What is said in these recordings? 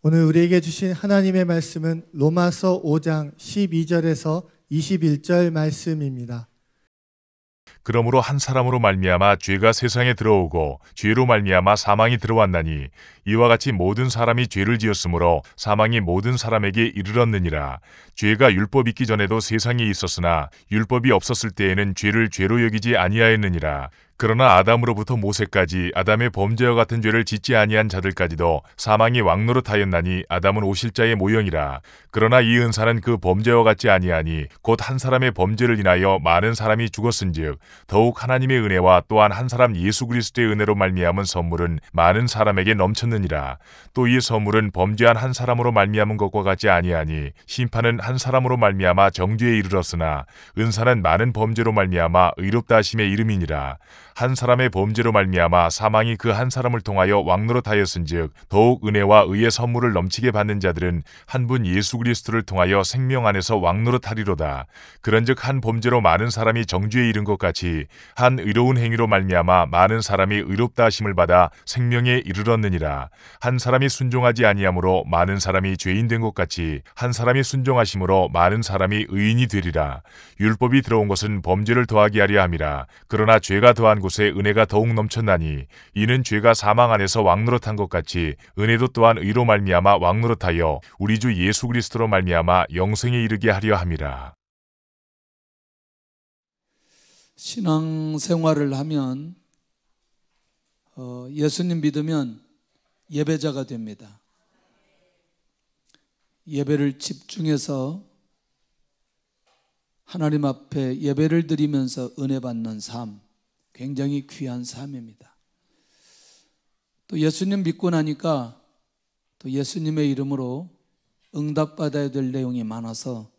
오늘 우리에게 주신 하나님의 말씀은 로마서 5장 12절에서 21절 말씀입니다. 그러므로 한 사람으로 말미암아 죄가 세상에 들어오고 죄로 말미암아 사망이 들어왔나니 이와 같이 모든 사람이 죄를 지었으므로 사망이 모든 사람에게 이르렀느니라. 죄가 율법 있기 전에도 세상에 있었으나 율법이 없었을 때에는 죄를 죄로 여기지 아니하였느니라. 그러나 아담으로부터 모세까지 아담의 범죄와 같은 죄를 짓지 아니한 자들까지도 사망이 왕노릇하였나니 아담은 오실자의 모형이라. 그러나 이 은사는 그 범죄와 같지 아니하니 곧 한 사람의 범죄를 인하여 많은 사람이 죽었은즉 더욱 하나님의 은혜와 또한 한 사람 예수 그리스도의 은혜로 말미암은 선물은 많은 사람에게 넘쳤느니라. 또 이 선물은 범죄한 한 사람으로 말미암은 것과 같지 아니하니 심판은 한 사람으로 말미암아 정죄에 이르렀으나 은사는 많은 범죄로 말미암아 의롭다 하심의 이름이니라. 한 사람의 범죄로 말미암아 사망이 그 한 사람을 통하여 왕노릇하였은즉 더욱 은혜와 의의 선물을 넘치게 받는 자들은 한 분 예수 그리스도를 통하여 생명 안에서 왕노릇하리로다. 그런즉 한 범죄로 많은 사람이 정죄에 이른 것 같이 한 의로운 행위로 말미암아 많은 사람이 의롭다 하심을 받아 생명에 이르렀느니라. 한 사람이 순종하지 아니하므로 많은 사람이 죄인 된 것 같이 한 사람이 순종하심으로 많은 사람이 의인이 되리라. 율법이 들어온 것은 범죄를 더하게 하려 함이라. 그러나 죄가 더한 곳에 은혜가 더욱 넘쳤나니 이는 죄가 사망 안에서 왕노릇한 것 같이 은혜도 또한 의로 말미암아 왕노릇하여 우리 주 예수 그리스도로 말미암아 영생에 이르게 하려 함이라. 신앙생활을 하면 예수님 믿으면 예배자가 됩니다. 예배를 집중해서 하나님 앞에 예배를 드리면서 은혜 받는 삶, 굉장히 귀한 삶입니다. 또 예수님 믿고 나니까 또 예수님의 이름으로 응답받아야 될 내용이 많아서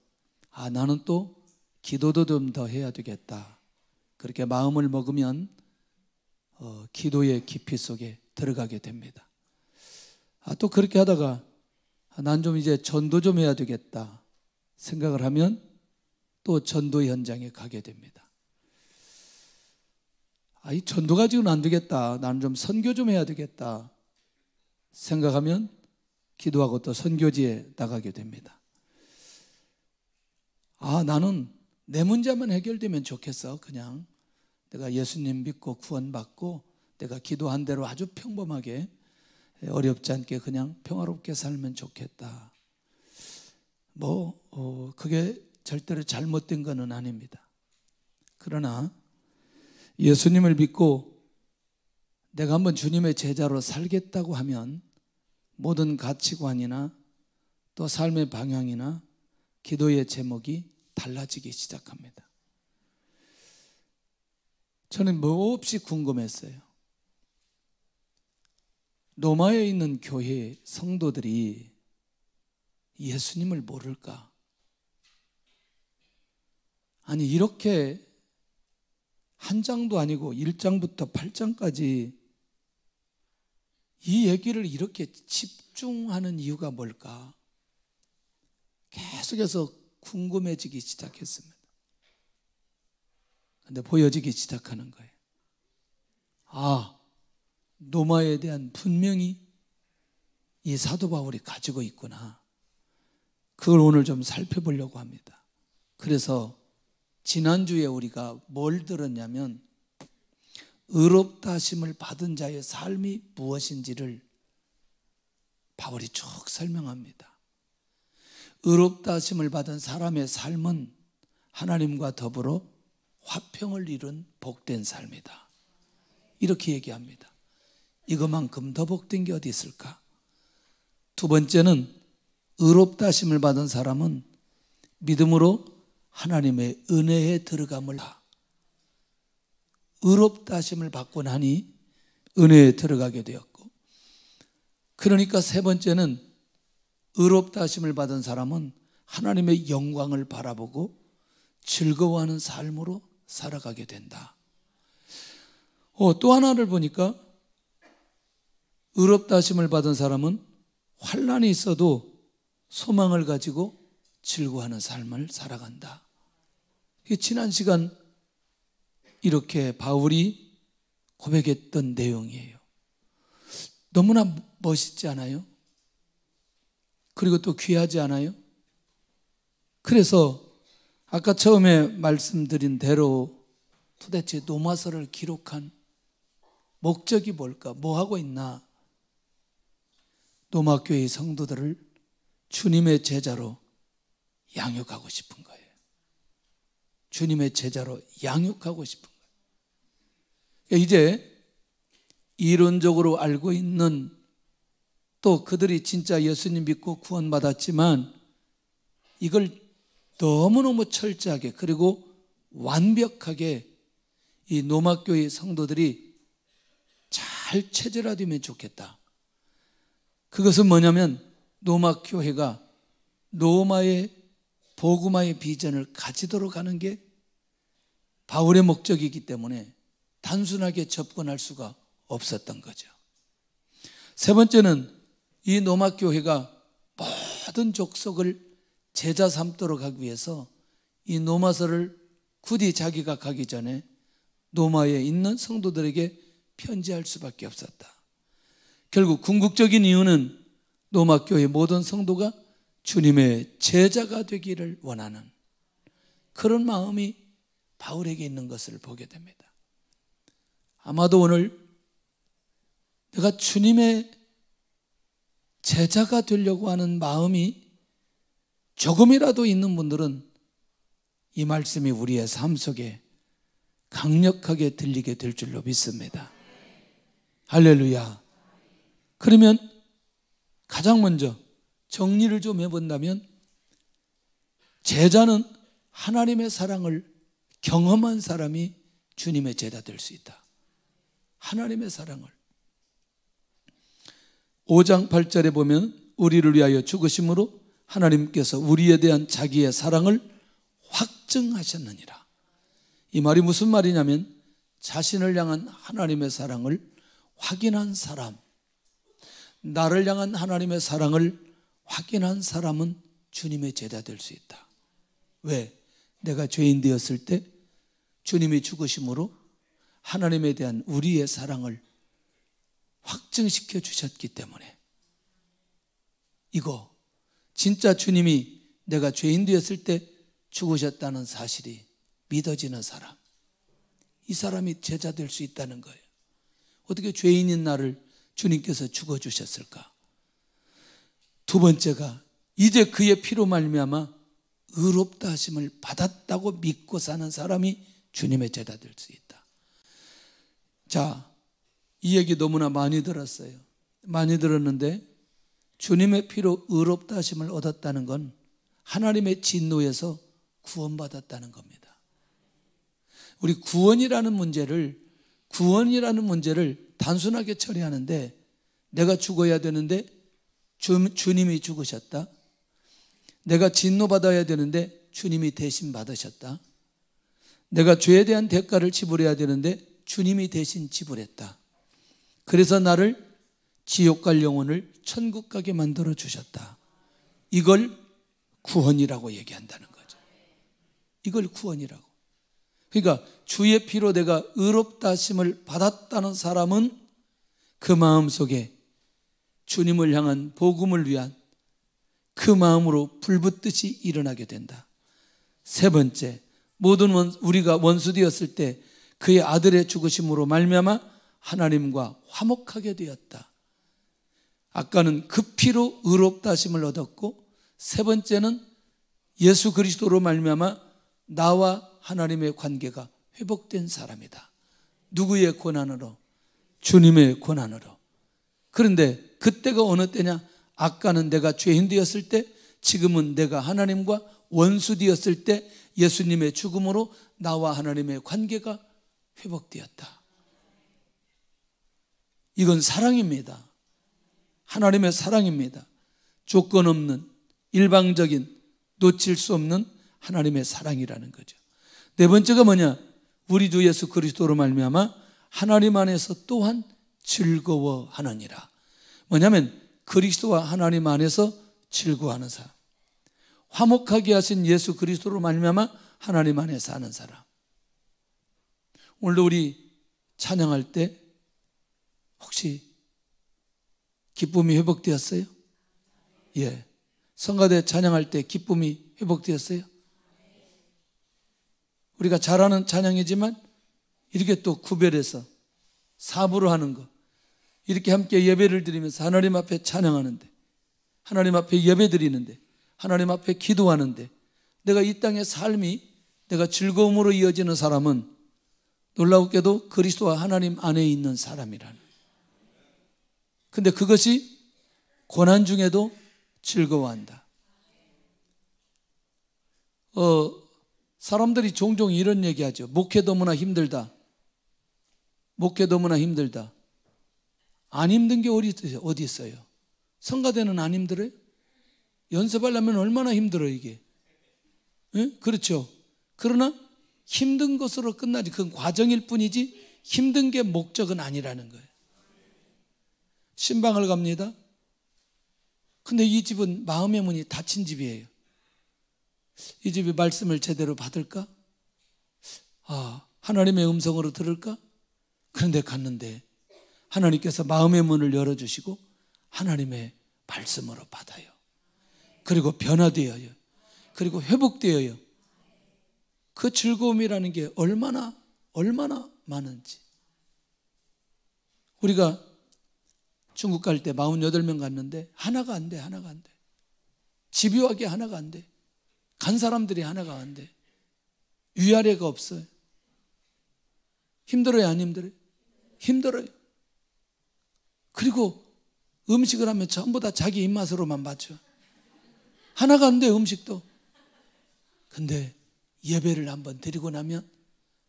나는 또 기도도 좀 더 해야 되겠다. 그렇게 마음을 먹으면 기도의 깊이 속에 들어가게 됩니다. 또 그렇게 하다가 난 좀 이제 전도 좀 해야 되겠다 생각을 하면 또 전도 현장에 가게 됩니다. 이 전도 가지고는 안 되겠다. 나는 좀 선교 좀 해야 되겠다 생각하면 기도하고 또 선교지에 나가게 됩니다. 나는 내 문제만 해결되면 좋겠어. 그냥 내가 예수님 믿고 구원받고 내가 기도한 대로 아주 평범하게 어렵지 않게 그냥 평화롭게 살면 좋겠다. 그게 절대로 잘못된 건 아닙니다. 그러나 예수님을 믿고 내가 한번 주님의 제자로 살겠다고 하면 모든 가치관이나 또 삶의 방향이나 기도의 제목이 달라지기 시작합니다. 저는 몹시 궁금했어요. 로마에 있는 교회 성도들이 예수님을 모를까? 아니 이렇게 한 장도 아니고 1장부터 8장까지 이 얘기를 이렇게 집중하는 이유가 뭘까? 계속해서 궁금해지기 시작했습니다. 근데 보여지기 시작하는 거예요. 로마에 대한 분명히 이 사도 바울이 가지고 있구나. 그걸 오늘 좀 살펴보려고 합니다. 그래서 지난주에 우리가 뭘 들었냐면 의롭다 하심을 받은 자의 삶이 무엇인지를 바울이 쭉 설명합니다. 의롭다 하심을 받은 사람의 삶은 하나님과 더불어 화평을 이룬 복된 삶이다. 이렇게 얘기합니다. 이것만큼 더 복된 게 어디 있을까? 두 번째는 의롭다 하심을 받은 사람은 믿음으로 하나님의 은혜에 들어감을 의롭다 하심을 받고 나니 은혜에 들어가게 되었고, 그러니까 세 번째는 의롭다 하심을 받은 사람은 하나님의 영광을 바라보고 즐거워하는 삶으로 살아가게 된다. 또 하나를 보니까 의롭다 하심을 받은 사람은 환난이 있어도 소망을 가지고 즐거워하는 삶을 살아간다. 지난 시간 이렇게 바울이 고백했던 내용이에요. 너무나 멋있지 않아요? 그리고 또 귀하지 않아요? 그래서 아까 처음에 말씀드린 대로 도대체 노마서를 기록한 목적이 뭘까? 뭐 하고 있나? 노마교회 성도들을 주님의 제자로 양육하고 싶은 거예요. 주님의 제자로 양육하고 싶은 거예요. 이제 이론적으로 알고 있는, 또 그들이 진짜 예수님 믿고 구원받았지만 이걸 너무너무 철저하게 그리고 완벽하게 이 노마교회 성도들이 잘 체질화되면 좋겠다. 그것은 뭐냐면 노마교회가 로마의 복음화의 비전을 가지도록 하는 게 바울의 목적이기 때문에 단순하게 접근할 수가 없었던 거죠. 세 번째는 이 노마교회가 모든 족속을 제자 삼도록 하기 위해서 이 노마서를 굳이 자기가 가기 전에 노마에 있는 성도들에게 편지할 수밖에 없었다. 결국 궁극적인 이유는 노마교회 모든 성도가 주님의 제자가 되기를 원하는 그런 마음이 바울에게 있는 것을 보게 됩니다. 아마도 오늘 내가 주님의 제자가 되려고 하는 마음이 조금이라도 있는 분들은 이 말씀이 우리의 삶 속에 강력하게 들리게 될 줄로 믿습니다. 할렐루야. 그러면 가장 먼저 정리를 좀 해본다면, 제자는 하나님의 사랑을 경험한 사람이 주님의 제자 될 수 있다. 하나님의 사랑을. 5장 8절에 보면 우리를 위하여 죽으심으로 하나님께서 우리에 대한 자기의 사랑을 확증하셨느니라. 이 말이 무슨 말이냐면 자신을 향한 하나님의 사랑을 확인한 사람, 나를 향한 하나님의 사랑을 확인한 사람은 주님의 제자 될 수 있다. 왜? 내가 죄인 되었을 때 주님이 죽으심으로 하나님에 대한 우리의 사랑을 확증시켜 주셨기 때문에. 이거 진짜 주님이 내가 죄인 되었을 때 죽으셨다는 사실이 믿어지는 사람, 이 사람이 제자 될 수 있다는 거예요. 어떻게 죄인인 나를 주님께서 죽어주셨을까? 두 번째가 이제 그의 피로 말미암아 의롭다 하심을 받았다고 믿고 사는 사람이 주님의 제자 될 수 있다. 자, 이 얘기 너무나 많이 들었어요. 많이 들었는데 주님의 피로 의롭다 하심을 얻었다는 건 하나님의 진노에서 구원받았다는 겁니다. 우리 구원이라는 문제를 단순하게 처리하는데, 내가 죽어야 되는데 주님이 죽으셨다. 내가 진노받아야 되는데 주님이 대신 받으셨다. 내가 죄에 대한 대가를 지불해야 되는데 주님이 대신 지불했다. 그래서 나를 지옥 갈 영혼을 천국 가게 만들어 주셨다. 이걸 구원이라고 얘기한다는 거죠. 이걸 구원이라고. 그러니까 주의 피로 내가 의롭다 하심을 받았다는 사람은 그 마음속에 주님을 향한 복음을 위한 그 마음으로 불붙듯이 일어나게 된다. 세 번째, 모든 우리가 원수 되었을 때 그의 아들의 죽으심으로 말미암아 하나님과 화목하게 되었다. 아까는 그 피로 의롭다 하심을 얻었고, 세 번째는 예수 그리스도로 말미암아 나와 하나님의 관계가 회복된 사람이다. 누구의 권한으로? 주님의 권한으로. 그런데 그때가 어느 때냐? 아까는 내가 죄인 되었을 때, 지금은 내가 하나님과 원수 되었을 때 예수님의 죽음으로 나와 하나님의 관계가 회복되었다. 이건 사랑입니다. 하나님의 사랑입니다. 조건 없는, 일방적인, 놓칠 수 없는 하나님의 사랑이라는 거죠. 네 번째가 뭐냐? 우리 주 예수 그리스도로 말미암아 하나님 안에서 또한 즐거워하느니라. 뭐냐면 그리스도와 하나님 안에서 즐거워하는 사람, 화목하게 하신 예수 그리스도로 말미암아 하나님 안에 사는 사람. 오늘도 우리 찬양할 때 혹시 기쁨이 회복되었어요? 예. 성가대 찬양할 때 기쁨이 회복되었어요? 우리가 잘하는 찬양이지만 이렇게 또 구별해서 사부로 하는 거, 이렇게 함께 예배를 드리면서 하나님 앞에 찬양하는데, 하나님 앞에 예배 드리는데, 하나님 앞에 기도하는데 내가 이 땅의 삶이 내가 즐거움으로 이어지는 사람은 놀라우게도 그리스도와 하나님 안에 있는 사람이라는. 근데 그것이 고난 중에도 즐거워한다. 사람들이 종종 이런 얘기하죠. 목회 너무나 힘들다. 목회 너무나 힘들다. 안 힘든 게 어디 있어요? 성가대는 안 힘들어요? 연습하려면 얼마나 힘들어요 이게. 예? 그렇죠. 그러나 힘든 것으로 끝나지, 그건 과정일 뿐이지 힘든 게 목적은 아니라는 거예요. 신방을 갑니다. 근데 이 집은 마음의 문이 닫힌 집이에요. 이 집이 말씀을 제대로 받을까? 하나님의 음성으로 들을까? 그런데 갔는데 하나님께서 마음의 문을 열어주시고 하나님의 말씀으로 받아요. 그리고 변화되어요. 그리고 회복되어요. 그 즐거움이라는 게 얼마나 많은지. 우리가 중국 갈 때 48명 갔는데 하나가 안 돼. 집요하게 하나가 안 돼. 간 사람들이 하나가 안 돼. 위아래가 없어요. 힘들어요, 안 힘들어요? 힘들어요. 그리고 음식을 하면 전부 다 자기 입맛으로만 맞춰. 하나가 안 돼, 음식도. 근데 예배를 한번 드리고 나면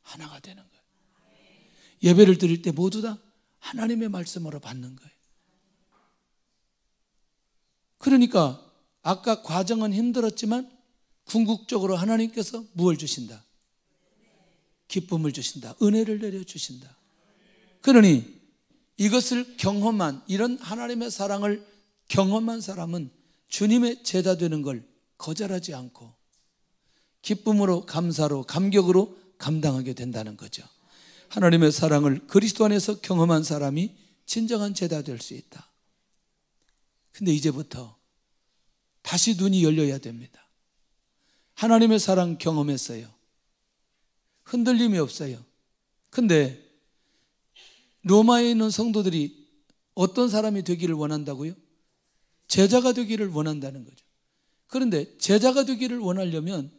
하나가 되는 거예요. 예배를 드릴 때 모두 다 하나님의 말씀으로 받는 거예요. 그러니까 아까 과정은 힘들었지만 궁극적으로 하나님께서 무엇을 주신다? 기쁨을 주신다. 은혜를 내려주신다. 그러니 이것을 경험한, 이런 하나님의 사랑을 경험한 사람은 주님의 제자 되는 걸 거절하지 않고 기쁨으로, 감사로, 감격으로 감당하게 된다는 거죠. 하나님의 사랑을 그리스도 안에서 경험한 사람이 진정한 제자 될 수 있다. 근데 이제부터 다시 눈이 열려야 됩니다. 하나님의 사랑 경험했어요. 흔들림이 없어요. 근데 로마에 있는 성도들이 어떤 사람이 되기를 원한다고요? 제자가 되기를 원한다는 거죠. 그런데 제자가 되기를 원하려면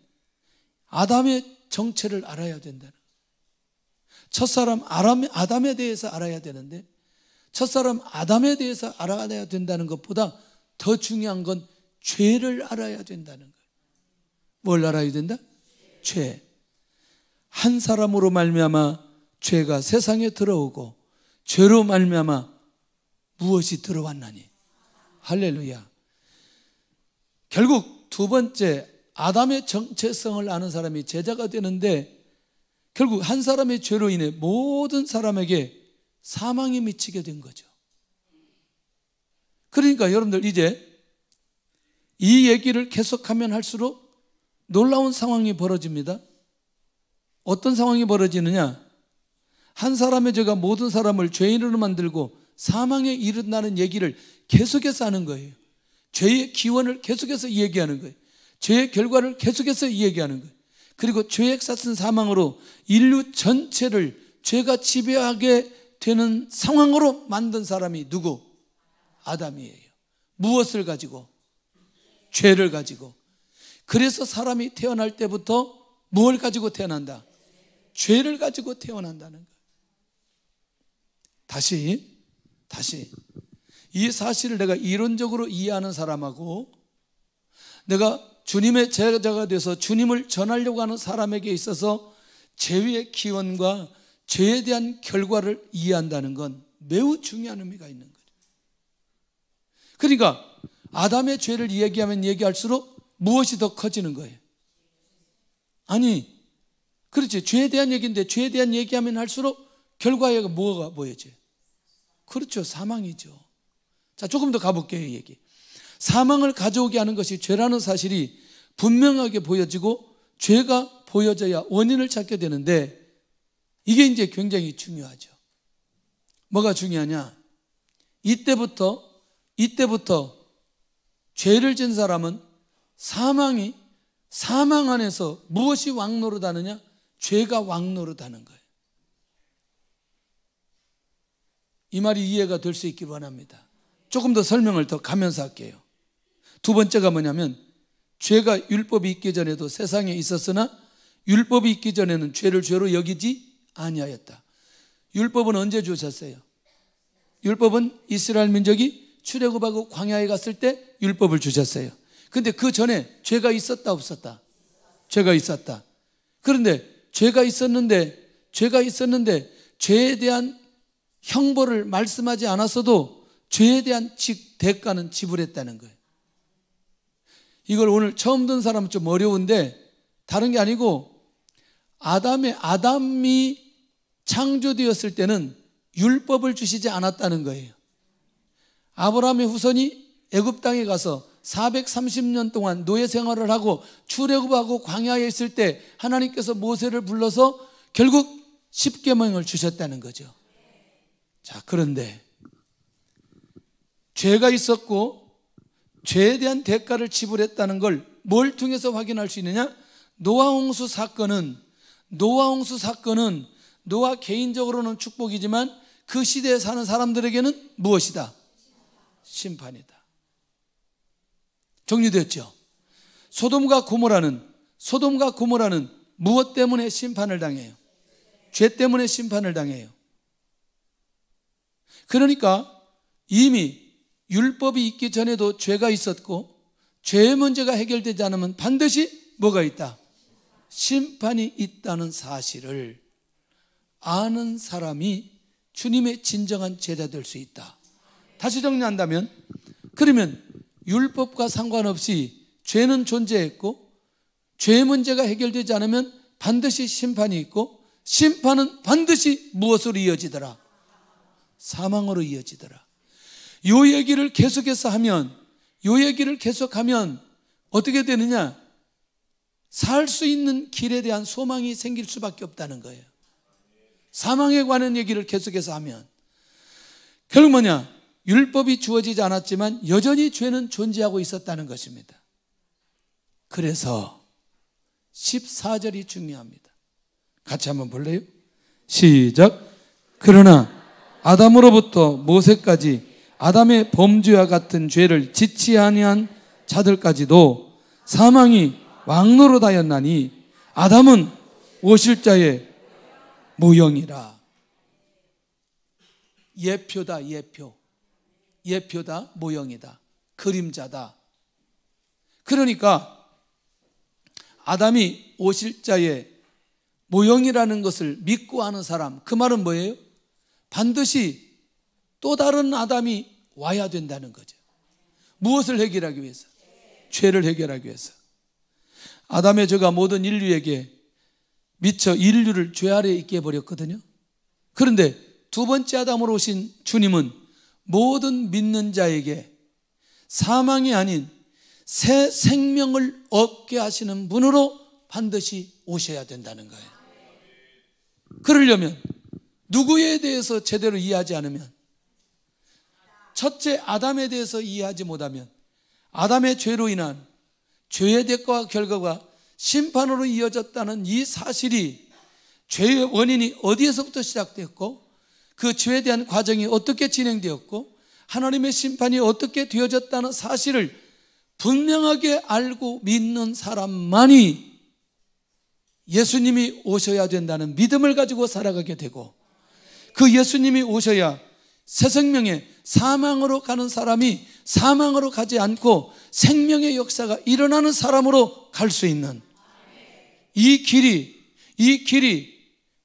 아담의 정체를 알아야 된다는 거예요. 첫사람 아담에 대해서 알아야 되는데 첫사람 아담에 대해서 알아야 된다는 것보다 더 중요한 건 죄를 알아야 된다는 거예요. 뭘 알아야 된다? 죄. 한 사람으로 말미암아 죄가 세상에 들어오고 죄로 말미암아 무엇이 들어왔나니? 할렐루야. 결국 두 번째 아담의 정체성을 아는 사람이 제자가 되는데 결국 한 사람의 죄로 인해 모든 사람에게 사망이 미치게 된 거죠. 그러니까 여러분들 이제 이 얘기를 계속하면 할수록 놀라운 상황이 벌어집니다. 어떤 상황이 벌어지느냐? 한 사람의 죄가 모든 사람을 죄인으로 만들고 사망에 이른다는 얘기를 계속해서 하는 거예요. 죄의 기원을 계속해서 얘기하는 거예요. 죄의 결과를 계속해서 얘기하는 거예요. 그리고 죄의 쌌은 사망으로 인류 전체를 죄가 지배하게 되는 상황으로 만든 사람이 누구? 아담이에요. 무엇을 가지고? 죄를 가지고. 그래서 사람이 태어날 때부터 무엇을 가지고 태어난다? 죄를 가지고 태어난다는 거예요. 다시 이 사실을 내가 이론적으로 이해하는 사람하고 내가 주님의 제자가 돼서 주님을 전하려고 하는 사람에게 있어서 죄의 기원과 죄에 대한 결과를 이해한다는 건 매우 중요한 의미가 있는 거죠. 그러니까 아담의 죄를 얘기하면 얘기할수록 무엇이 더 커지는 거예요? 아니, 그렇지. 죄에 대한 얘기인데 죄에 대한 얘기하면 할수록 결과가 뭐가 보여져요? 그렇죠. 사망이죠. 자, 조금 더 가볼게요, 이 얘기. 사망을 가져오게 하는 것이 죄라는 사실이 분명하게 보여지고 죄가 보여져야 원인을 찾게 되는데 이게 이제 굉장히 중요하죠. 뭐가 중요하냐? 이때부터 죄를 지은 사람은 사망 안에서 무엇이 왕노릇하느냐? 죄가 왕노릇하는 거예요. 이 말이 이해가 될 수 있길 원합니다. 조금 더 설명을 더 가면서 할게요. 두 번째가 뭐냐면, 죄가 율법이 있기 전에도 세상에 있었으나 율법이 있기 전에는 죄를 죄로 여기지 아니하였다. 율법은 언제 주셨어요? 율법은 이스라엘 민족이 출애굽하고 광야에 갔을 때 율법을 주셨어요. 근데 그 전에 죄가 있었다 없었다? 죄가 있었다. 그런데 죄가 있었는데 죄에 대한 형벌을 말씀하지 않았어도 죄에 대한 대가는 지불했다는 거예요. 이걸 오늘 처음 듣는 사람은 좀 어려운데, 다른 게 아니고 아담이 창조되었을 때는 율법을 주시지 않았다는 거예요. 아브라함의 후손이 애굽 땅에 가서 430년 동안 노예 생활을 하고 출애굽하고 광야에 있을 때 하나님께서 모세를 불러서 결국 10계명을 주셨다는 거죠. 자, 그런데 죄가 있었고 죄에 대한 대가를 지불했다는 걸 뭘 통해서 확인할 수 있느냐? 노아 홍수 사건은 노아 개인적으로는 축복이지만 그 시대에 사는 사람들에게는 무엇이다? 심판이다. 정리됐죠? 소돔과 고모라는 무엇 때문에 심판을 당해요? 죄 때문에 심판을 당해요. 그러니까 이미 율법이 있기 전에도 죄가 있었고 죄의 문제가 해결되지 않으면 반드시 뭐가 있다? 심판이 있다는 사실을 아는 사람이 주님의 진정한 제자 될 수 있다. 다시 정리한다면, 그러면 율법과 상관없이 죄는 존재했고 죄의 문제가 해결되지 않으면 반드시 심판이 있고, 심판은 반드시 무엇으로 이어지더라? 사망으로 이어지더라. 요 얘기를 계속해서 하면 어떻게 되느냐? 살 수 있는 길에 대한 소망이 생길 수밖에 없다는 거예요. 사망에 관한 얘기를 계속해서 하면 결국 뭐냐? 율법이 주어지지 않았지만 여전히 죄는 존재하고 있었다는 것입니다. 그래서 14절이 중요합니다. 같이 한번 볼래요? 시작. 그러나 아담으로부터 모세까지 아담의 범죄와 같은 죄를 짓지 아니한 자들까지도 사망이 왕노릇하였나니 아담은 오실 자의 모형이라. 예표다, 예표다, 모형이다, 그림자다. 그러니까 아담이 오실 자의 모형이라는 것을 믿고 하는 사람, 그 말은 뭐예요? 반드시 또 다른 아담이 와야 된다는 거죠. 무엇을 해결하기 위해서? 죄를 해결하기 위해서. 아담의 죄가 모든 인류에게 미쳐 인류를 죄 아래에 있게 해버렸거든요. 그런데 두 번째 아담으로 오신 주님은 모든 믿는 자에게 사망이 아닌 새 생명을 얻게 하시는 분으로 반드시 오셔야 된다는 거예요. 그러려면 누구에 대해서 제대로 이해하지 않으면, 첫째 아담에 대해서 이해하지 못하면 아담의 죄로 인한 죄의 대가와 결과가 심판으로 이어졌다는 이 사실이, 죄의 원인이 어디에서부터 시작됐고 그 죄에 대한 과정이 어떻게 진행되었고 하나님의 심판이 어떻게 되어졌다는 사실을 분명하게 알고 믿는 사람만이 예수님이 오셔야 된다는 믿음을 가지고 살아가게 되고, 그 예수님이 오셔야 새 생명에 사망으로 가는 사람이 사망으로 가지 않고 생명의 역사가 일어나는 사람으로 갈 수 있는 이 길이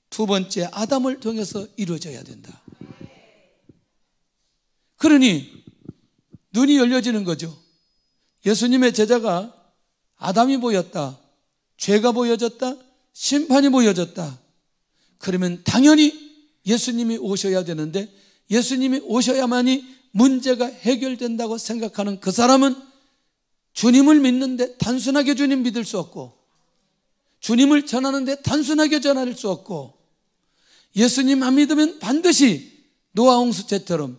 두 번째 아담을 통해서 이루어져야 된다. 그러니 눈이 열려지는 거죠. 예수님의 제자가 아담이 보였다, 죄가 보여졌다, 심판이 보여졌다. 그러면 당연히 예수님이 오셔야 되는데, 예수님이 오셔야만이 문제가 해결된다고 생각하는 그 사람은 주님을 믿는데 단순하게 주님 믿을 수 없고, 주님을 전하는데 단순하게 전할 수 없고, 예수님 안 믿으면 반드시 노아 홍수처럼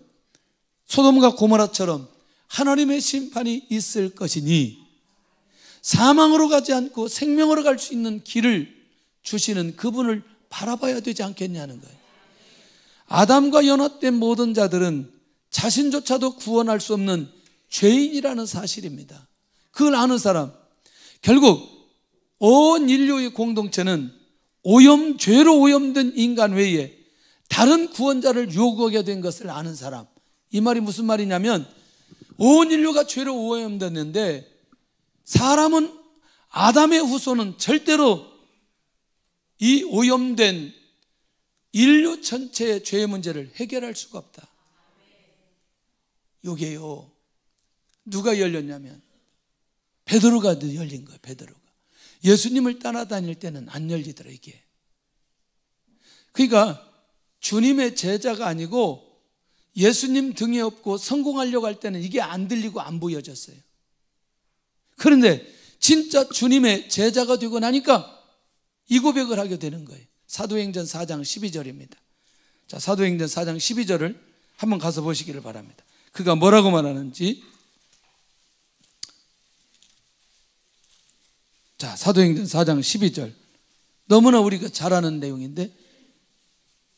소돔과 고모라처럼 하나님의 심판이 있을 것이니 사망으로 가지 않고 생명으로 갈 수 있는 길을 주시는 그분을 바라봐야 되지 않겠냐는 거예요. 아담과 연합된 모든 자들은 자신조차도 구원할 수 없는 죄인이라는 사실입니다. 그걸 아는 사람, 결국 온 인류의 공동체는 죄로 오염된 인간 외에 다른 구원자를 요구하게 된 것을 아는 사람. 이 말이 무슨 말이냐면 온 인류가 죄로 오염됐는데 사람은, 아담의 후손은 절대로 이 오염된 인류 전체의 죄의 문제를 해결할 수가 없다. 요게요, 누가 열렸냐면 베드로가 열린 거예요. 베드로가 예수님을 따라다닐 때는 안 열리더라 이게. 그러니까 주님의 제자가 아니고 예수님 등에 업고 성공하려고 할 때는 이게 안 들리고 안 보여졌어요. 그런데 진짜 주님의 제자가 되고 나니까 이 고백을 하게 되는 거예요. 사도행전 4장 12절입니다. 자, 사도행전 4장 12절을 한번 가서 보시기를 바랍니다. 그가 뭐라고 말하는지. 자, 사도행전 4장 12절. 너무나 우리가 잘 아는 내용인데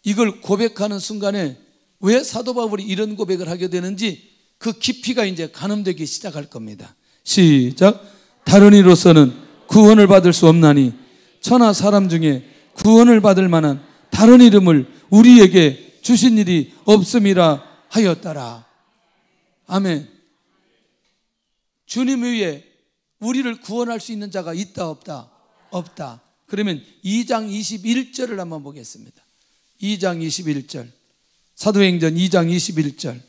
이걸 고백하는 순간에 왜 사도 바울이 이런 고백을 하게 되는지 그 깊이가 이제 가늠되기 시작할 겁니다. 시작. 다른 이로서는 구원을 받을 수 없나니 천하 사람 중에 구원을 받을 만한 다른 이름을 우리에게 주신 일이 없음이라 하였더라. 아멘. 주님 위에 우리를 구원할 수 있는 자가 있다 없다? 없다. 그러면 2장 21절을 한번 보겠습니다. 2장 21절. 사도행전 2장 21절.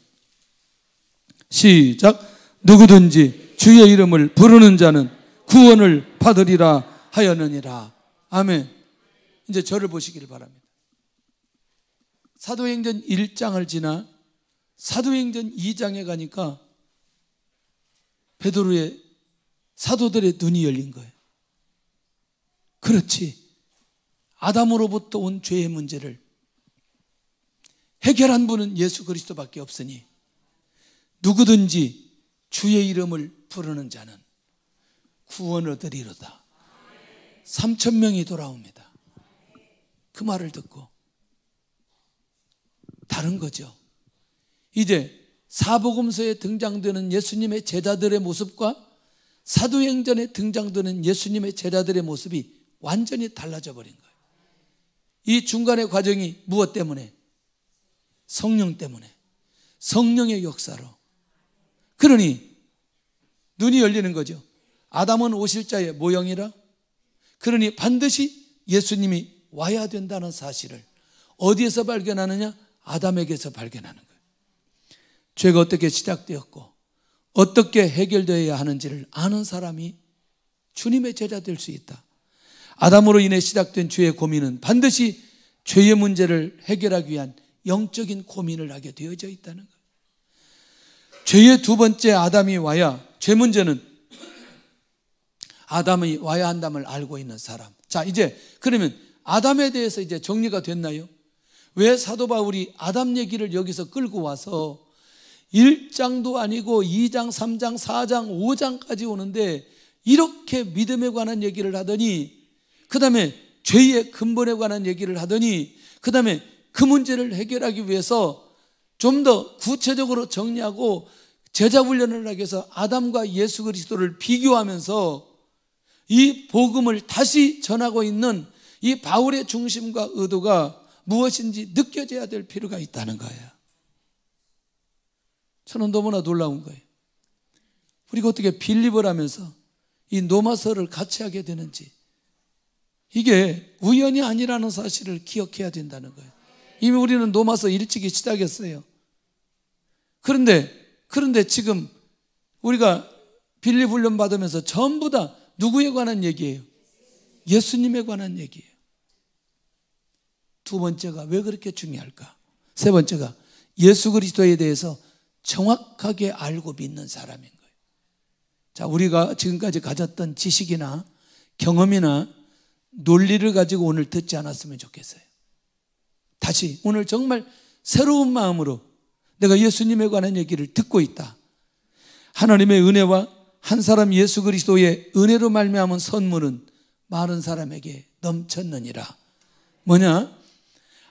시작. 누구든지 주의 이름을 부르는 자는 구원을 받으리라 하였느니라. 아멘. 이제 저를 보시기를 바랍니다. 사도행전 1장을 지나 사도행전 2장에 가니까 베드로의 사도들의 눈이 열린 거예요. 그렇지. 아담으로부터 온 죄의 문제를 해결한 분은 예수 그리스도밖에 없으니 누구든지 주의 이름을 부르는 자는 구원을 얻으리로다. 3,000명이 돌아옵니다. 그 말을 듣고 다른 거죠. 이제 사복음서에 등장되는 예수님의 제자들의 모습과 사도행전에 등장되는 예수님의 제자들의 모습이 완전히 달라져 버린 거예요. 이 중간의 과정이 무엇 때문에? 성령 때문에, 성령의 역사로. 그러니 눈이 열리는 거죠. 아담은 오실 자의 모형이라. 그러니 반드시 예수님이 와야 된다는 사실을 어디에서 발견하느냐? 아담에게서 발견하는 거예요. 죄가 어떻게 시작되었고 어떻게 해결되어야 하는지를 아는 사람이 주님의 제자 될 수 있다. 아담으로 인해 시작된 죄의 고민은 반드시 죄의 문제를 해결하기 위한 영적인 고민을 하게 되어져 있다는 거예요. 죄의 두 번째 아담이 와야, 죄 문제는 아담이 와야 한다는 걸 알고 있는 사람. 자, 이제 그러면 아담에 대해서 이제 정리가 됐나요? 왜 사도 바울이 아담 얘기를 여기서 끌고 와서 1장도 아니고 2장, 3장, 4장, 5장까지 오는데 이렇게 믿음에 관한 얘기를 하더니, 그 다음에 죄의 근본에 관한 얘기를 하더니, 그 다음에 그 문제를 해결하기 위해서 좀 더 구체적으로 정리하고 제자 훈련을 하기 위해서 아담과 예수 그리스도를 비교하면서 이 복음을 다시 전하고 있는 이 바울의 중심과 의도가 무엇인지 느껴져야 될 필요가 있다는 거예요. 저는 너무나 놀라운 거예요. 우리가 어떻게 빌립을 하면서 이 로마서를 같이 하게 되는지, 이게 우연이 아니라는 사실을 기억해야 된다는 거예요. 이미 우리는 로마서 일찍이 시작했어요. 그런데 지금 우리가 빌립 훈련 받으면서 전부 다 누구에 관한 얘기예요? 예수님에 관한 얘기예요. 두 번째가 왜 그렇게 중요할까? 세 번째가 예수 그리스도에 대해서 정확하게 알고 믿는 사람인 거예요. 자, 우리가 지금까지 가졌던 지식이나 경험이나 논리를 가지고 오늘 듣지 않았으면 좋겠어요. 다시 오늘 정말 새로운 마음으로 내가 예수님에 관한 얘기를 듣고 있다. 하나님의 은혜와 한 사람 예수 그리스도의 은혜로 말미암은 선물은 많은 사람에게 넘쳤느니라. 뭐냐?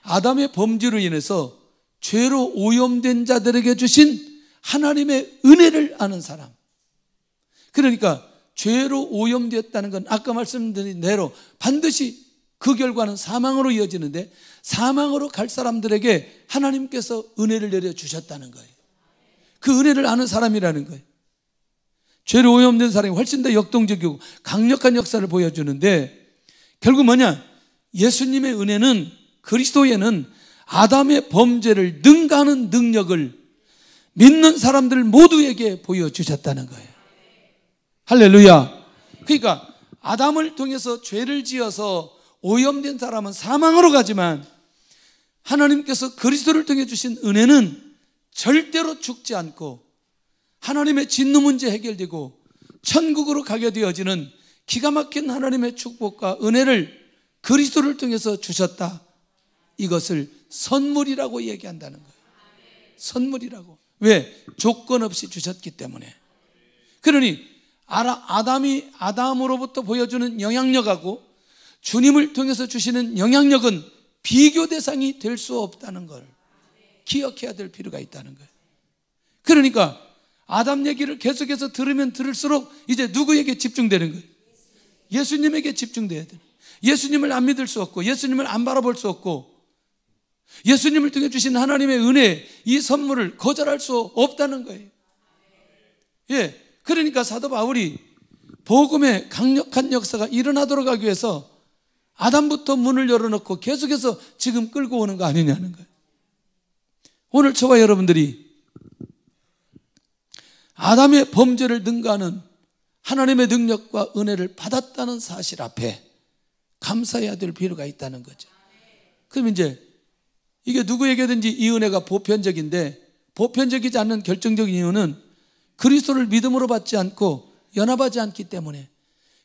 아담의 범죄로 인해서 죄로 오염된 자들에게 주신 하나님의 은혜를 아는 사람. 그러니까 죄로 오염되었다는 건 아까 말씀드린 대로 반드시 그 결과는 사망으로 이어지는데, 사망으로 갈 사람들에게 하나님께서 은혜를 내려주셨다는 거예요. 그 은혜를 아는 사람이라는 거예요. 죄로 오염된 사람이 훨씬 더 역동적이고 강력한 역사를 보여주는데, 결국 뭐냐? 예수님의 은혜는, 그리스도에는 아담의 범죄를 능가하는 능력을 믿는 사람들 모두에게 보여주셨다는 거예요. 할렐루야. 그러니까 아담을 통해서 죄를 지어서 오염된 사람은 사망으로 가지만, 하나님께서 그리스도를 통해 주신 은혜는 절대로 죽지 않고 하나님의 진노 문제 해결되고 천국으로 가게 되어지는 기가 막힌 하나님의 축복과 은혜를 그리스도를 통해서 주셨다. 이것을 선물이라고 얘기한다는 거예요. 선물이라고. 왜? 조건 없이 주셨기 때문에. 그러니 아담으로부터 보여주는 영향력하고 주님을 통해서 주시는 영향력은 비교 대상이 될 수 없다는 걸 기억해야 될 필요가 있다는 거예요. 그러니까 아담 얘기를 계속해서 들으면 들을수록 이제 누구에게 집중되는 거예요? 예수님에게 집중돼야 돼요. 예수님을 안 믿을 수 없고, 예수님을 안 바라볼 수 없고, 예수님을 통해 주신 하나님의 은혜, 이 선물을 거절할 수 없다는 거예요. 예, 그러니까 사도 바울이 복음의 강력한 역사가 일어나도록 하기 위해서 아담부터 문을 열어놓고 계속해서 지금 끌고 오는 거 아니냐는 거예요. 오늘 저와 여러분들이 아담의 범죄를 능가하는 하나님의 능력과 은혜를 받았다는 사실 앞에 감사해야 될 필요가 있다는 거죠. 그럼 이제 이게 누구에게든지 이 은혜가 보편적인데, 보편적이지 않는 결정적인 이유는 그리스도를 믿음으로 받지 않고 연합하지 않기 때문에,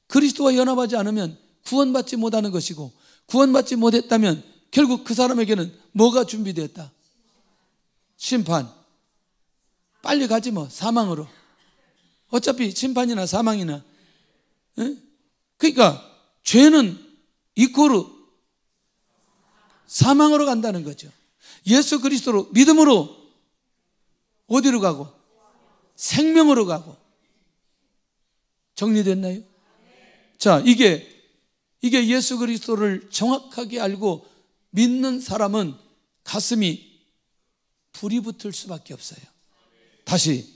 그리스도와 연합하지 않으면 구원받지 못하는 것이고, 구원받지 못했다면 결국 그 사람에게는 뭐가 준비되었다? 심판. 빨리 가지 뭐, 사망으로. 어차피 심판이나 사망이나. 에? 그러니까 죄는 이코르 사망으로 간다는 거죠. 예수 그리스도로 믿음으로 어디로 가고? 생명으로 가고. 정리됐나요? 자, 이게 예수 그리스도를 정확하게 알고 믿는 사람은 가슴이 불이 붙을 수밖에 없어요. 다시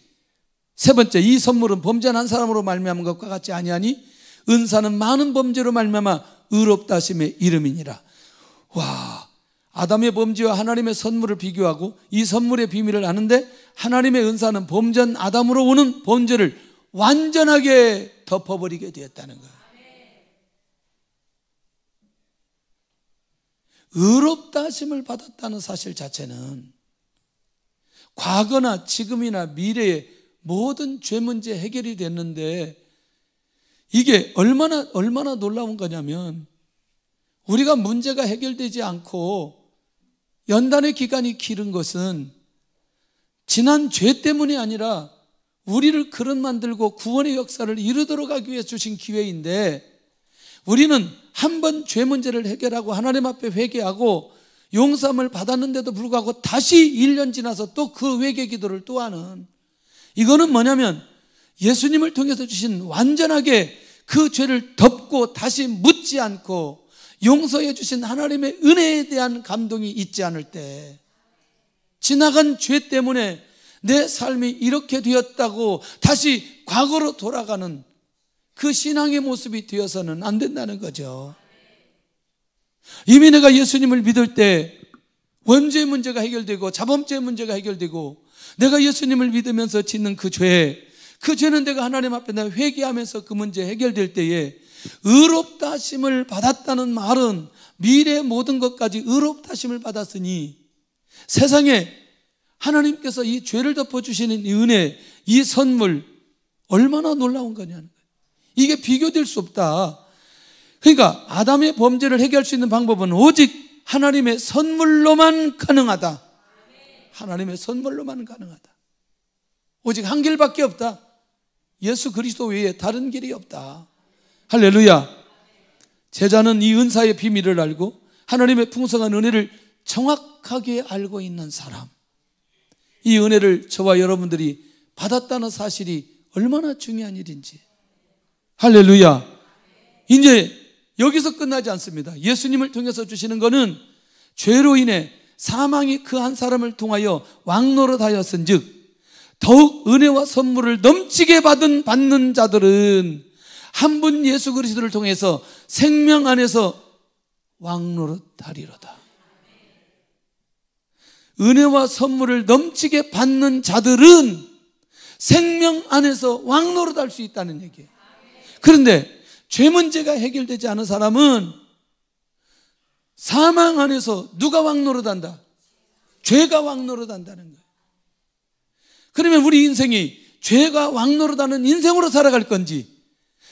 세 번째, 이 선물은 범죄한 한 사람으로 말미암은 것과 같지 아니하니 은사는 많은 범죄로 말미암아 의롭다 하심의 이름이니라. 와, 아담의 범죄와 하나님의 선물을 비교하고 이 선물의 비밀을 아는데, 하나님의 은사는 범죄한 아담으로 오는 범죄를 완전하게 덮어버리게 되었다는 거예요. 의롭다 하심을 받았다는 사실 자체는 과거나 지금이나 미래의 모든 죄 문제 해결이 됐는데, 이게 얼마나 놀라운 거냐면, 우리가 문제가 해결되지 않고 연단의 기간이 길은 것은 지난 죄 때문이 아니라 우리를 그릇 만들고 구원의 역사를 이루도록 하기 위해 주신 기회인데, 우리는 한 번 죄 문제를 해결하고 하나님 앞에 회개하고 용서함을 받았는데도 불구하고 다시 1년 지나서 또 그 회개 기도를 또 하는, 이거는 뭐냐면 예수님을 통해서 주신 완전하게 그 죄를 덮고 다시 묻지 않고 용서해 주신 하나님의 은혜에 대한 감동이 있지 않을 때, 지나간 죄 때문에 내 삶이 이렇게 되었다고 다시 과거로 돌아가는 그 신앙의 모습이 되어서는 안 된다는 거죠. 이미 내가 예수님을 믿을 때 원죄 문제가 해결되고 자범죄 문제가 해결되고, 내가 예수님을 믿으면서 짓는 그 죄는 내가 하나님 앞에 내가 회개하면서 그 문제 해결될 때에 의롭다 하심을 받았다는 말은 미래의 모든 것까지 의롭다 하심을 받았으니, 세상에 하나님께서 이 죄를 덮어주시는 이 은혜, 이 선물 얼마나 놀라운 거냐는 거예요. 이게 비교될 수 없다. 그러니까 아담의 범죄를 해결할 수 있는 방법은 오직 하나님의 선물로만 가능하다. 하나님의 선물로만 가능하다. 오직 한 길밖에 없다. 예수 그리스도 외에 다른 길이 없다. 할렐루야. 제자는 이 은사의 비밀을 알고 하나님의 풍성한 은혜를 정확하게 알고 있는 사람, 이 은혜를 저와 여러분들이 받았다는 사실이 얼마나 중요한 일인지. 할렐루야. 이제 여기서 끝나지 않습니다. 예수님을 통해서 주시는 것은 죄로 인해 사망이 그 한 사람을 통하여 왕노릇하였은 즉 더욱 은혜와 선물을 넘치게 받는 자들은 한 분 예수 그리스도를 통해서 생명 안에서 왕노릇하리로다. 은혜와 선물을 넘치게 받는 자들은 생명 안에서 왕노릇할 수 있다는 얘기예요. 그런데 죄 문제가 해결되지 않은 사람은 사망 안에서 누가 왕노릇한다? 죄가 왕노릇한다는 거예요. 그러면 우리 인생이 죄가 왕노릇하는 인생으로 살아갈 건지,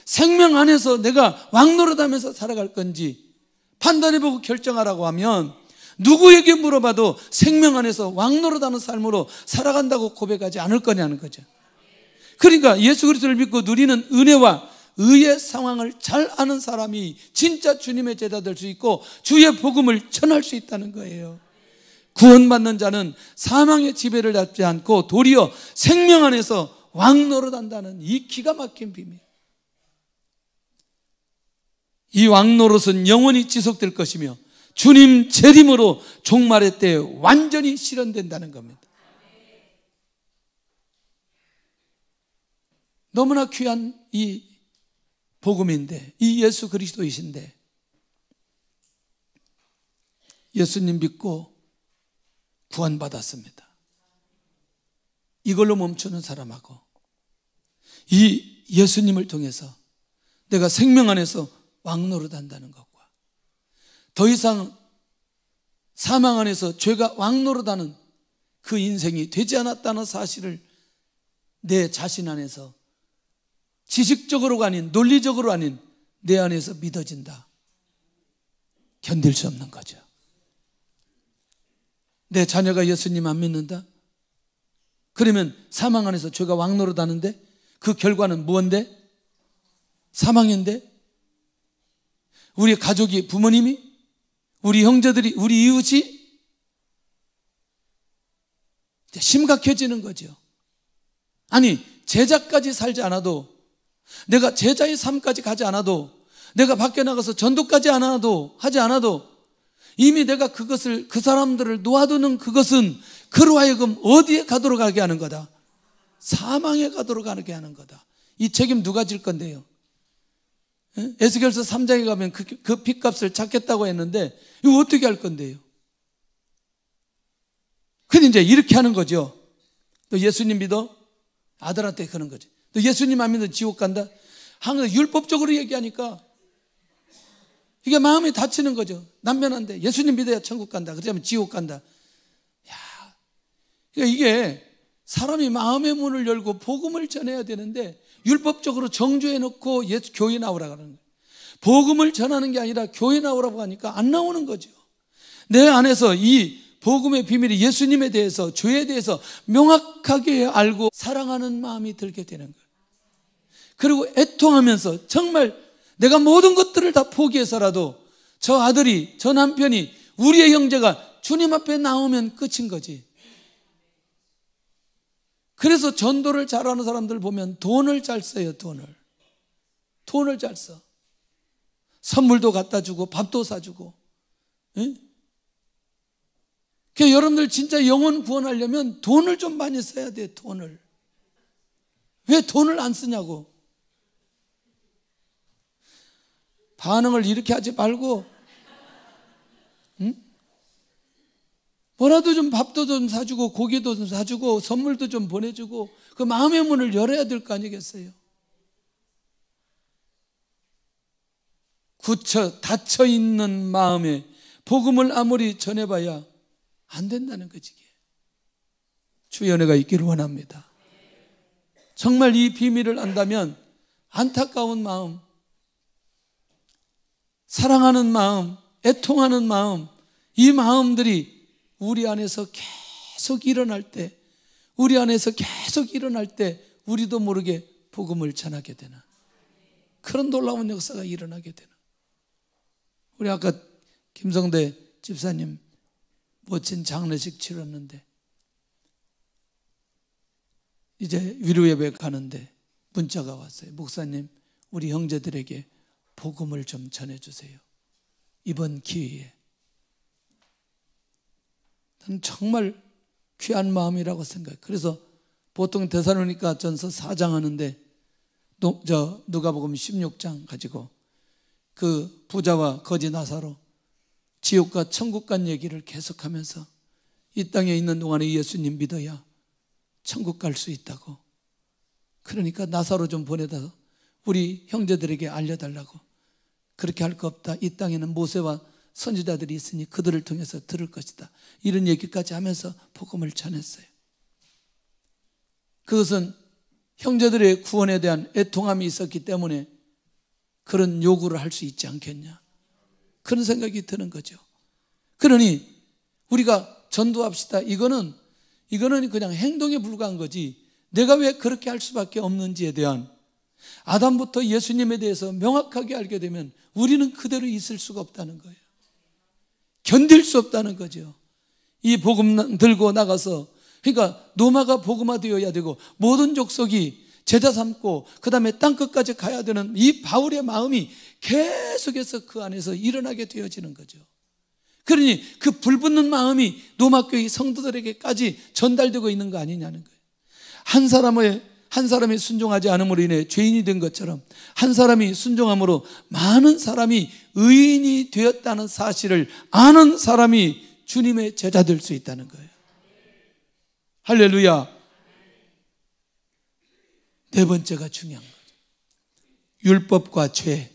생명 안에서 내가 왕노릇하면서 살아갈 건지 판단해보고 결정하라고 하면 누구에게 물어봐도 생명 안에서 왕노릇하는 삶으로 살아간다고 고백하지 않을 거냐는 거죠. 그러니까 예수 그리스도를 믿고 누리는 은혜와 의의 상황을 잘 아는 사람이 진짜 주님의 제자 될 수 있고 주의 복음을 전할 수 있다는 거예요. 구원받는 자는 사망의 지배를 받지 않고 도리어 생명 안에서 왕노릇한다는 이 기가 막힌 비밀. 이 왕노릇은 영원히 지속될 것이며 주님 재림으로 종말의 때에 완전히 실현된다는 겁니다. 너무나 귀한 이 복음인데, 이 예수 그리스도이신데, 예수님 믿고 구원받았습니다. 이걸로 멈추는 사람하고 이 예수님을 통해서 내가 생명 안에서 왕노릇한다는 것과 더 이상 사망 안에서 죄가 왕노릇하는 그 인생이 되지 않았다는 사실을 내 자신 안에서 지식적으로가 아닌 논리적으로 아닌 내 안에서 믿어진다. 견딜 수 없는 거죠. 내 자녀가 예수님 안 믿는다? 그러면 사망 안에서 죄가 왕노릇하는데 그 결과는 무언데? 사망인데? 우리 가족이, 부모님이, 우리 형제들이, 우리 이웃이 심각해지는 거죠. 아니, 제자까지 살지 않아도, 내가 제자의 삶까지 가지 않아도, 내가 밖에 나가서 전도까지 하지 않아도 이미 내가 그것을, 그 사람들을 놓아두는 그것은 그로 하여금 어디에 가도록 하게 하는 거다? 사망에 가도록 하게 하는 거다. 이 책임 누가 질 건데요? 에스겔서 3장에 가면 그 핏값을 찾겠다고 했는데 이거 어떻게 할 건데요? 근데 이제 이렇게 하는 거죠. 너 예수님 믿어? 아들한테 그런 거지. 너 예수님 안 믿어 지옥 간다? 항상 율법적으로 얘기하니까 이게 마음이 다치는 거죠. 남편한테 예수님 믿어야 천국 간다. 그러면 지옥 간다. 야, 그러니까 이게 사람이 마음의 문을 열고 복음을 전해야 되는데 율법적으로 정죄해 놓고 교회 나오라고 하는 거예요. 복음을 전하는 게 아니라 교회 나오라고 하니까 안 나오는 거죠. 내 안에서 이 복음의 비밀이 예수님에 대해서, 죄에 대해서 명확하게 알고 사랑하는 마음이 들게 되는 거예요. 그리고 애통하면서 정말 내가 모든 것들을 다 포기해서라도 저 아들이, 저 남편이, 우리의 형제가 주님 앞에 나오면 끝인 거지. 그래서 전도를 잘하는 사람들 보면 돈을 잘 써요. 돈을 잘 써. 선물도 갖다 주고 밥도 사주고. 그러니까 여러분들 진짜 영혼 구원하려면 돈을 좀 많이 써야 돼. 돈을. 왜 돈을 안 쓰냐고. 반응을 이렇게 하지 말고 뭐라도 좀 밥도 좀 사주고 고기도 좀 사주고 선물도 좀 보내주고 그 마음의 문을 열어야 될 거 아니겠어요? 닫혀있는 마음에 복음을 아무리 전해봐야 안 된다는 거지. 주의 은혜가 있기를 원합니다. 정말 이 비밀을 안다면 안타까운 마음, 사랑하는 마음, 애통하는 마음, 이 마음들이 우리 안에서 계속 일어날 때, 우리도 모르게 복음을 전하게 되는 그런 놀라운 역사가 일어나게 되는. 우리 아까 김성대 집사님 멋진 장례식 치렀는데 이제 위로 예배 가는데 문자가 왔어요. 목사님, 우리 형제들에게 복음을 좀 전해주세요. 이번 기회에. 난 정말 귀한 마음이라고 생각해요. 그래서 보통 데살로니가 전서 4장 하는데 누가복음 16장 가지고 그 부자와 거지 나사로 지옥과 천국 간 얘기를 계속하면서 이 땅에 있는 동안에 예수님 믿어야 천국 갈 수 있다고. 그러니까 나사로 좀 보내다 우리 형제들에게 알려달라고. 그렇게 할 거 없다. 이 땅에는 모세와 선지자들이 있으니 그들을 통해서 들을 것이다. 이런 얘기까지 하면서 복음을 전했어요. 그것은 형제들의 구원에 대한 애통함이 있었기 때문에 그런 요구를 할 수 있지 않겠냐, 그런 생각이 드는 거죠. 그러니 우리가 전도합시다. 이거는 그냥 행동에 불과한 거지, 내가 왜 그렇게 할 수밖에 없는지에 대한 아담부터 예수님에 대해서 명확하게 알게 되면 우리는 그대로 있을 수가 없다는 거예요. 견딜 수 없다는 거죠. 이 복음 들고 나가서, 그러니까 노마가 복음화되어야 되고 모든 족속이 제자 삼고 그 다음에 땅끝까지 가야 되는 이 바울의 마음이 계속해서 그 안에서 일어나게 되어지는 거죠. 그러니 그 불붙는 마음이 로마교회 성도들에게까지 전달되고 있는 거 아니냐는 거예요. 한 사람이 순종하지 않음으로 인해 죄인이 된 것처럼 한 사람이 순종함으로 많은 사람이 의인이 되었다는 사실을 아는 사람이 주님의 제자 될 수 있다는 거예요. 할렐루야. 네 번째가 중요한 거죠. 율법과 죄,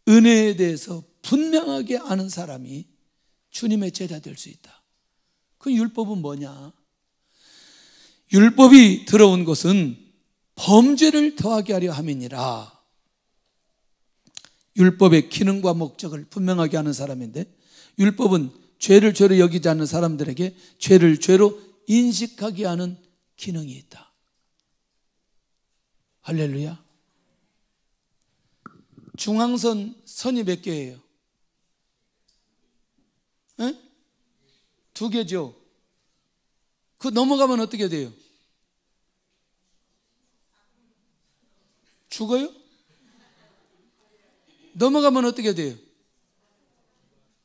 은혜에 대해서 분명하게 아는 사람이 주님의 제자 될 수 있다. 그 율법은 뭐냐? 율법이 들어온 것은 범죄를 더하게 하려 함이니라. 율법의 기능과 목적을 분명하게 아는 사람인데, 율법은 죄를 죄로 여기지 않는 사람들에게 죄를 죄로 인식하게 하는 기능이 있다. 할렐루야. 중앙선 선이 몇 개예요? 에? 2개죠. 그 넘어가면 어떻게 돼요? 죽어요? 넘어가면 어떻게 돼요?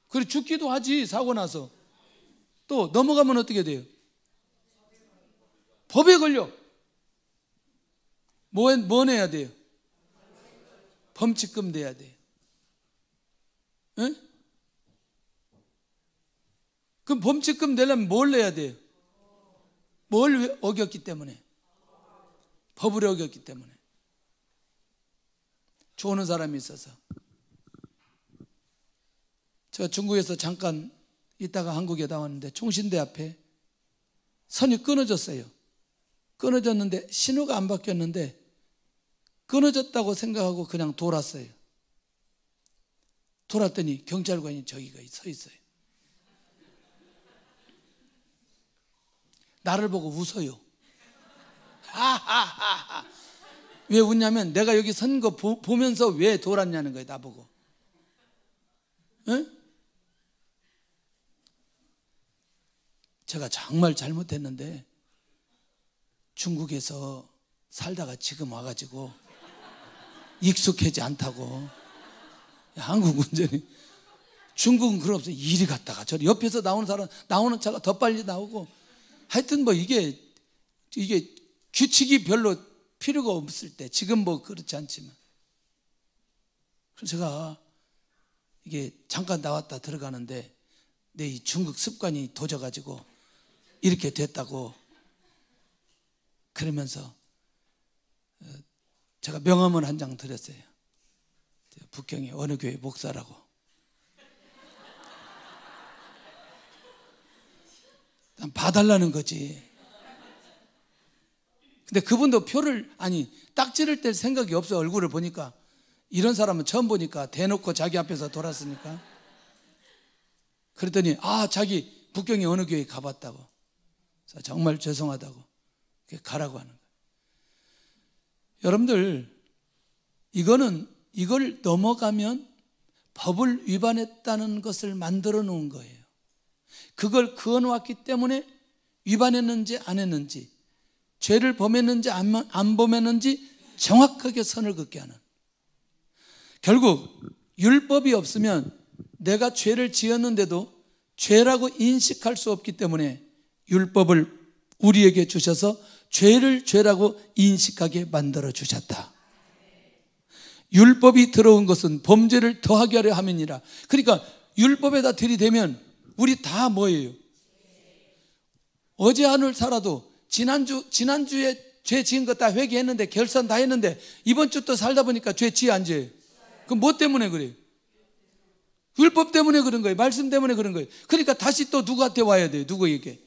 그래, 죽기도 하지. 사고 나서. 또 넘어가면 어떻게 돼요? 법에 걸려. 뭐 내야 돼요? 범칙금 내야 돼요. 에? 그럼 범칙금 내려면 뭘 내야 돼요? 뭘 어겼기 때문에? 법을 어겼기 때문에. 좋은 사람이 있어서 제가 중국에서 잠깐 있다가 한국에 나왔는데 총신대 앞에 선이 끊어졌어요. 끊어졌는데 신호가 안 바뀌었는데 끊어졌다고 생각하고 그냥 돌았어요. 돌았더니 경찰관이 저기가 서 있어요. 나를 보고 웃어요. 하하하하. 왜 웃냐면 내가 여기 선 거 보면서 왜 돌았냐는 거예요. 나보고. 에? 제가 정말 잘못했는데 중국에서 살다가 지금 와가지고 익숙하지 않다고. 한국 운전이, 중국은 그런 없어요. 이리 갔다가 저리 옆에서 나오는 차가 더 빨리 나오고, 하여튼 뭐 이게 규칙이 별로 필요가 없을 때, 지금 뭐 그렇지 않지만. 그래서 제가 이게 잠깐 나왔다 들어가는데 내 이 중국 습관이 도져가지고 이렇게 됐다고 그러면서 제가 명함을 한 장 드렸어요. 북경의 어느 교회 목사라고. 난 봐달라는 거지. 근데 그분도 딱지를 뗄 생각이 없어요. 얼굴을 보니까. 이런 사람은 처음 보니까 대놓고 자기 앞에서 돌았으니까. 그랬더니 자기 북경의 어느 교회 가봤다고. 정말 죄송하다고. 가라고 하는 거예요. 여러분들, 이걸 넘어가면 법을 위반했다는 것을 만들어 놓은 거예요. 그걸 그어 놓았기 때문에 위반했는지 안 했는지, 죄를 범했는지 안 범했는지 정확하게 선을 긋게 하는. 결국 율법이 없으면 내가 죄를 지었는데도 죄라고 인식할 수 없기 때문에 율법을 우리에게 주셔서 죄를 죄라고 인식하게 만들어 주셨다. 율법이 들어온 것은 범죄를 더하게 하려 함이니라. 그러니까 율법에다 들이대면 우리 다 뭐예요? 어제 하늘 살아도 지난주에 죄 지은 거 다 회개했는데 결산 다 했는데 이번 주 또 살다 보니까 죄 지어 안 지어요? 그럼 뭐 때문에 그래요? 율법 때문에 그런 거예요. 말씀 때문에 그런 거예요. 그러니까 다시 또 누구한테 와야 돼요? 누구에게?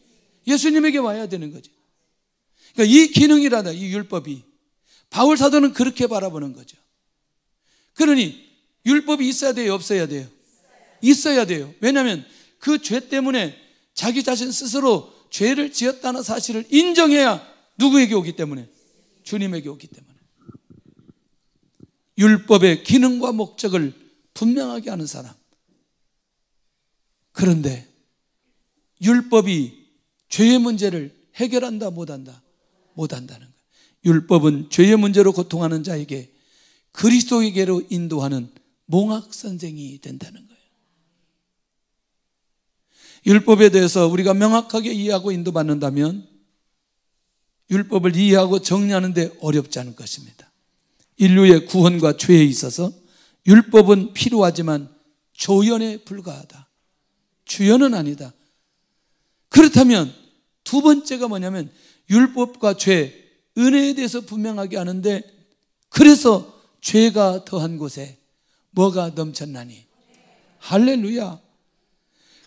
예수님에게 와야 되는 거죠. 그러니까 이 기능이라다, 이 율법이. 바울 사도는 그렇게 바라보는 거죠. 그러니 율법이 있어야 돼요? 없어야 돼요? 있어야 돼요. 왜냐하면 그 죄 때문에 자기 자신 스스로 죄를 지었다는 사실을 인정해야 누구에게 오기 때문에? 주님에게 오기 때문에. 율법의 기능과 목적을 분명하게 하는 사람. 그런데 율법이 죄의 문제를 해결한다 못한다? 못한다는 거예요. 율법은 죄의 문제로 고통하는 자에게 그리스도에게로 인도하는 몽학 선생이 된다는 거예요. 율법에 대해서 우리가 명확하게 이해하고 인도받는다면 율법을 이해하고 정리하는 데 어렵지 않을 것입니다. 인류의 구원과 죄에 있어서 율법은 필요하지만 조연에 불과하다. 주연은 아니다. 그렇다면 두 번째가 뭐냐면 율법과 죄, 은혜에 대해서 분명하게 하는데, 그래서 죄가 더한 곳에 뭐가 넘쳤나니? 할렐루야.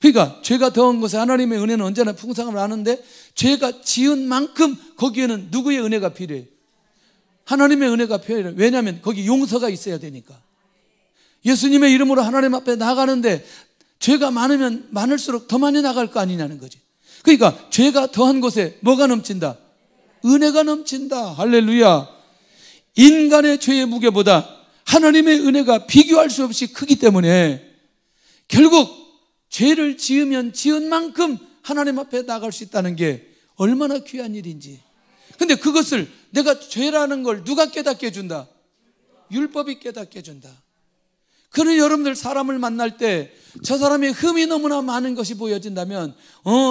그러니까 죄가 더한 곳에 하나님의 은혜는 언제나 풍성함을 아는데, 죄가 지은 만큼 거기에는 누구의 은혜가 필요해요? 하나님의 은혜가 필요해요. 왜냐하면 거기 용서가 있어야 되니까. 예수님의 이름으로 하나님 앞에 나가는데 죄가 많으면 많을수록 더 많이 나갈 거 아니냐는 거지. 그러니까 죄가 더한 곳에 뭐가 넘친다? 은혜가 넘친다. 할렐루야. 인간의 죄의 무게보다 하나님의 은혜가 비교할 수 없이 크기 때문에 결국 죄를 지으면 지은 만큼 하나님 앞에 나갈 수 있다는 게 얼마나 귀한 일인지. 근데 그것을 내가 죄라는 걸 누가 깨닫게 해준다? 율법이 깨닫게 해준다. 그러니 여러분들 사람을 만날 때 저 사람의 흠이 너무나 많은 것이 보여진다면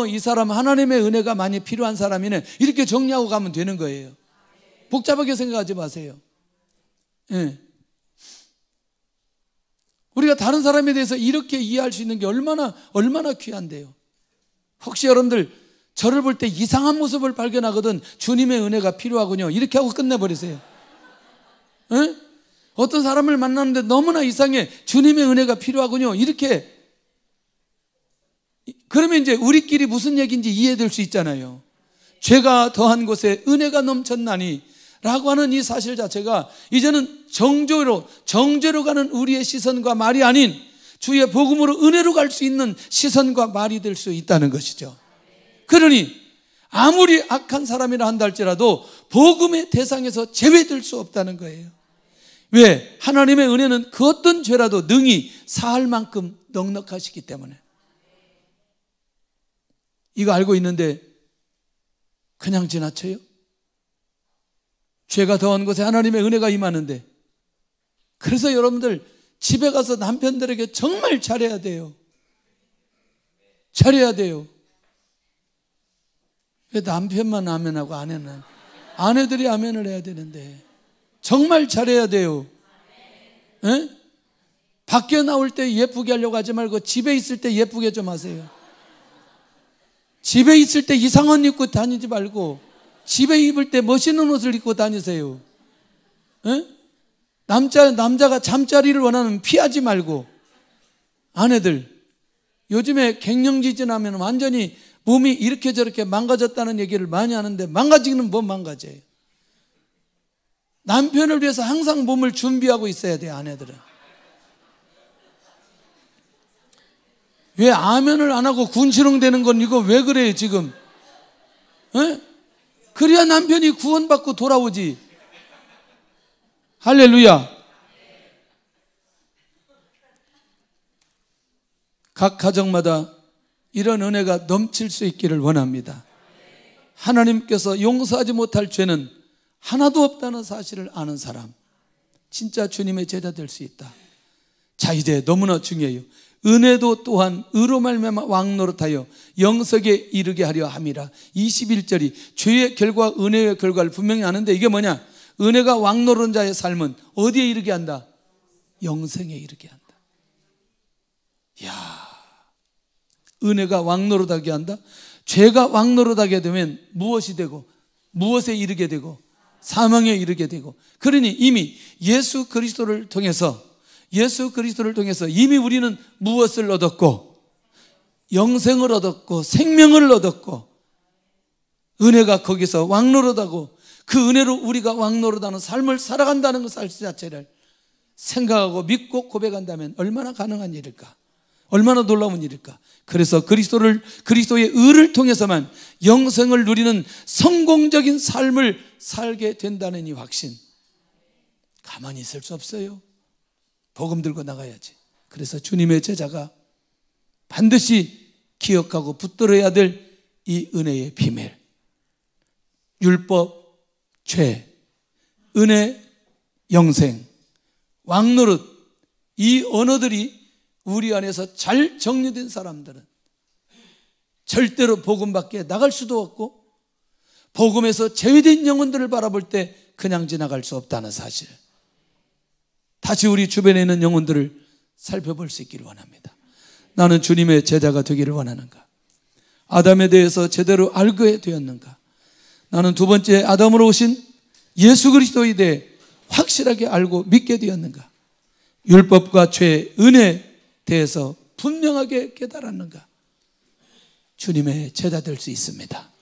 이 사람 하나님의 은혜가 많이 필요한 사람이네, 이렇게 정리하고 가면 되는 거예요. 복잡하게 생각하지 마세요. 예. 우리가 다른 사람에 대해서 이렇게 이해할 수 있는 게 얼마나 귀한데요. 혹시 여러분들 저를 볼 때 이상한 모습을 발견하거든 주님의 은혜가 필요하군요, 이렇게 하고 끝내버리세요. 예? 어떤 사람을 만나는데 너무나 이상해, 주님의 은혜가 필요하군요, 이렇게. 그러면 이제 우리끼리 무슨 얘기인지 이해될 수 있잖아요. 죄가 더한 곳에 은혜가 넘쳤나니 라고 하는 이 사실 자체가 이제는 정죄로 가는 우리의 시선과 말이 아닌 주의 복음으로 은혜로 갈 수 있는 시선과 말이 될 수 있다는 것이죠. 그러니 아무리 악한 사람이라 한다 할지라도 복음의 대상에서 제외될 수 없다는 거예요. 왜? 하나님의 은혜는 그 어떤 죄라도 능히 사할 만큼 넉넉하시기 때문에. 이거 알고 있는데 그냥 지나쳐요? 죄가 더한 곳에 하나님의 은혜가 임하는데. 그래서 여러분들 집에 가서 남편들에게 정말 잘해야 돼요. 잘해야 돼요. 왜 남편만 아멘하고 아내들이 아멘을 해야 되는데. 정말 잘해야 돼요. 에? 밖에 나올 때 예쁘게 하려고 하지 말고 집에 있을 때 예쁘게 좀 하세요. 집에 있을 때 이상한 옷 입고 다니지 말고 집에 입을 때 멋있는 옷을 입고 다니세요. 에? 남자가 잠자리를 원하면 피하지 말고. 아내들, 요즘에 갱년기지나면 완전히 몸이 이렇게 저렇게 망가졌다는 얘기를 많이 하는데, 망가지기는 뭐 망가져요. 남편을 위해서 항상 몸을 준비하고 있어야 돼요, 아내들은. 왜 아멘을 안 하고 군시렁 되는 건 이거 왜 그래요, 지금? 에? 그래야 남편이 구원받고 돌아오지. 할렐루야. 각 가정마다 이런 은혜가 넘칠 수 있기를 원합니다. 하나님께서 용서하지 못할 죄는 하나도 없다는 사실을 아는 사람, 진짜 주님의 제자 될 수 있다. 자, 이제 너무나 중요해요. 은혜도 또한 의로 말미암아 왕노릇하여 영석에 이르게 하려 함이라. 21절이 죄의 결과 은혜의 결과를 분명히 아는데, 이게 뭐냐? 은혜가 왕노릇한 자의 삶은 어디에 이르게 한다? 영생에 이르게 한다. 이야, 은혜가 왕노릇하게 한다. 죄가 왕노릇하게 되면 무엇이 되고, 무엇에 이르게 되고, 사망에 이르게 되고. 그러니 이미 예수 그리스도를 통해서 이미 우리는 무엇을 얻었고, 영생을 얻었고, 생명을 얻었고, 은혜가 거기서 왕노릇하고, 그 은혜로 우리가 왕노릇하는 삶을 살아간다는 것 자체를 생각하고 믿고 고백한다면 얼마나 가능한 일일까? 얼마나 놀라운 일일까? 그래서 그리스도의 의를 통해서만 영생을 누리는 성공적인 삶을 살게 된다는 이 확신, 가만히 있을 수 없어요. 복음 들고 나가야지. 그래서 주님의 제자가 반드시 기억하고 붙들어야 될 이 은혜의 비밀, 율법, 죄, 은혜, 영생, 왕노릇, 이 언어들이 우리 안에서 잘 정리된 사람들은 절대로 복음 밖에 나갈 수도 없고, 복음에서 제외된 영혼들을 바라볼 때 그냥 지나갈 수 없다는 사실, 다시 우리 주변에 있는 영혼들을 살펴볼 수 있기를 원합니다. 나는 주님의 제자가 되기를 원하는가? 아담에 대해서 제대로 알게 되었는가? 나는 두 번째 아담으로 오신 예수 그리스도에 대해 확실하게 알고 믿게 되었는가? 율법과 죄, 은혜에 대해서 분명하게 깨달았는가? 주님의 제자 될 수 있습니다.